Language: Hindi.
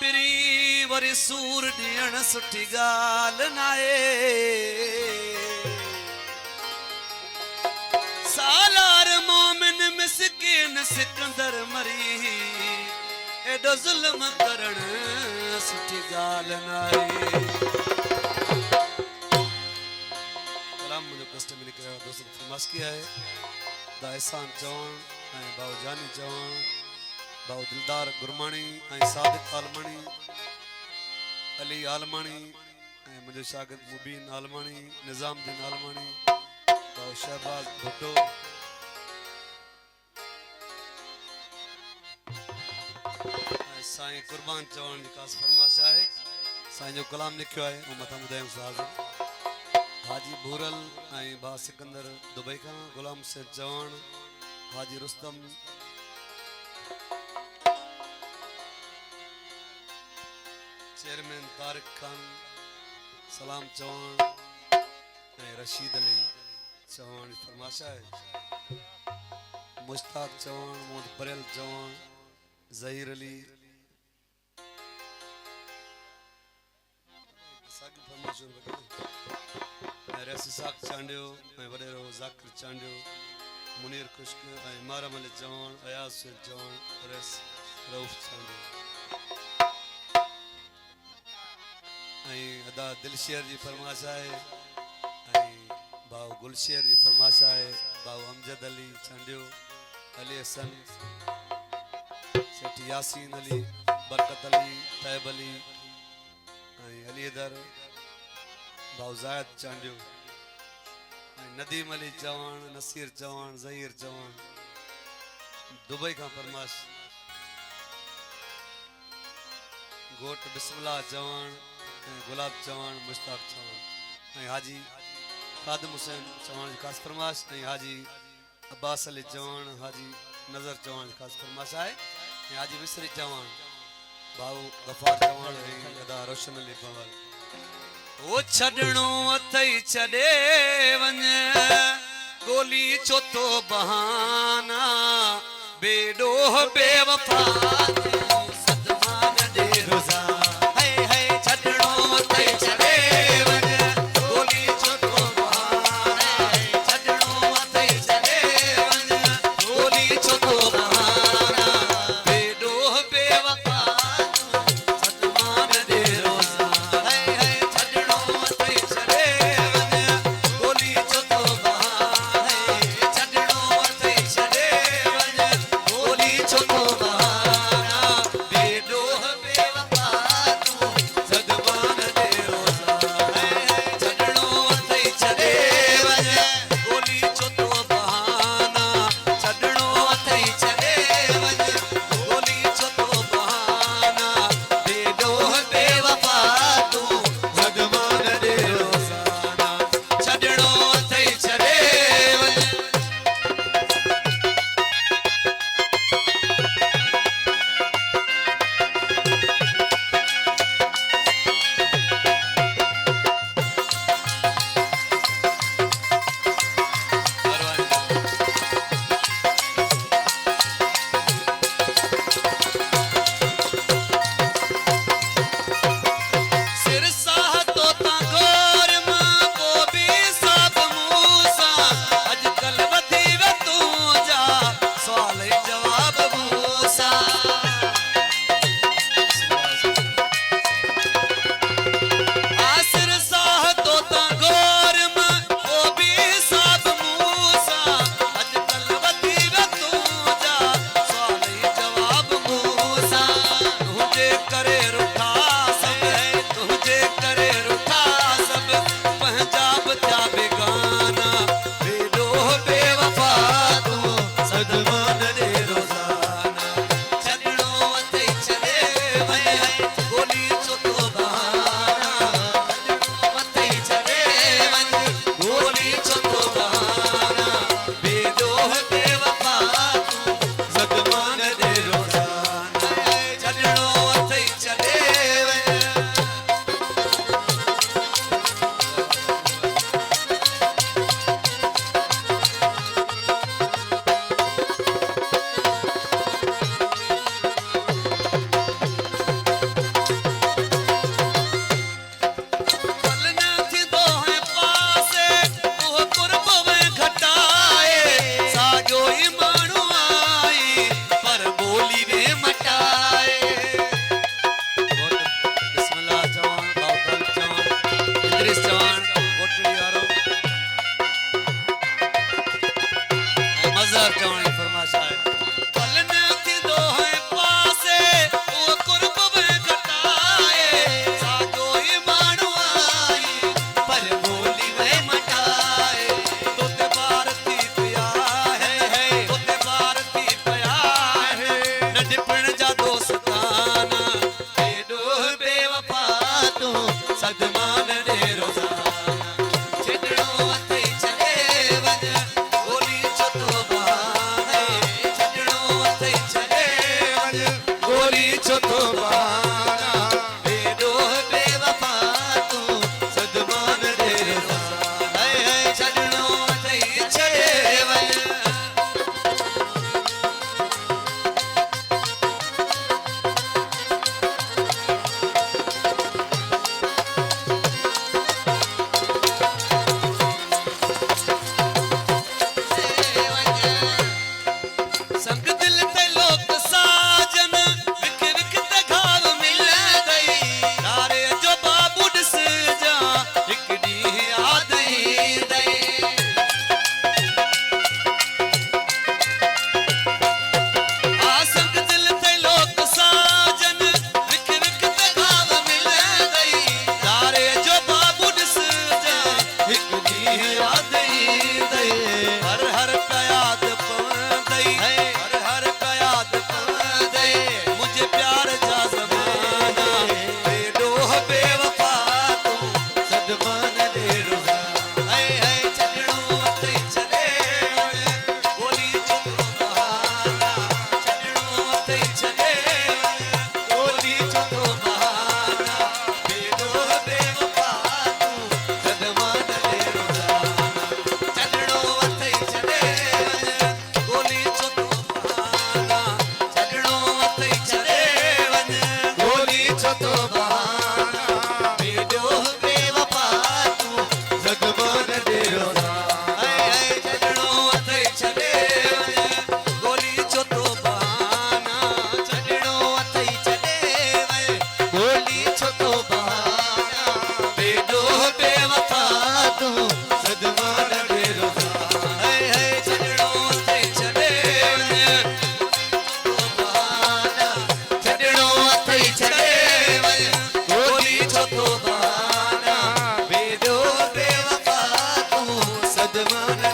फिरी वरी सूर ॾियण सुठी ॻाल्हि नाहे सालार मोमिन मिसकिन सिकंदर मरी एॾो ज़ुल्म करण सुठी ॻाल्हि नाहे कलाम मुंहिंजो कष्ट में निकिरियो दोस्त फरमाइश की आहे दा एहसान चवण ऐं भाऊ जानी चवण भाऊ दिलदार गुरमाणी ऐं सादिक आलमाणी अली आलमाणी ऐं मुंहिंजो शागिर्द मुबीन आलमाणी निज़ामुद्दीन आलमाणी भाऊ शहबाज भुट्टो ऐं साईं कुर्बान चवण जी ख़ासि फरमाइश आहे साईं जो कलाम लिखियो आहे ऐं मथां ॿुधायूं हाज़िर हाजी भूरल ऐं भाउ सिकंदर दुबई खां गुलाम सैद चवण हाजी रुस्तम चेयरमैन तारिक खान सलाम चवण ऐं रशीद अली चवण जी फरमाइश आहे मुश्ताक चवण मोहम्मद बरेल चवण ज़हीर अली साॻी फरमाइशूं ऐं रैसी साक चांडियो ऐं वॾेरो ज़ाकिर चांडियो मुनीर खुश्क ऐं मारम अली चवण अयाज़ सैद चवण रैस रऊफ़ चांडियो ऐं अदा दिलशेर जी फरमाइश आहे ऐं भाउ गुलशेर जी फरमाइश आहे भाउ अमजद अली चांडियो अली हसन सेठ यासीन अली बरकत अली तैब अली ऐं अली दर भाउ ज़ायद चांडियो ऐं नदीम अली चवण नसीर चवण ज़हीर चवण दुबई खां फरमाइश घोट बिस्मिल्लाह चवण गुलाब चवण मुश्ताक चवण ऐं हाजी खादिम हुसैन चवण जी ख़ासि फरमाइश ऐं हाजी अब्बास अली चवण हाजी नज़र चवण जी ख़ासि फरमाइश आहे ऐं हाजी मिस्री चवण भाऊ गफ़ार चवण ऐं अदा रोशन अली पवल ओ छॾणो अथई छॾे वञ गोली छो तो बहाना बेॾोह बेवफा सदमा न ॾे रोज़ा मन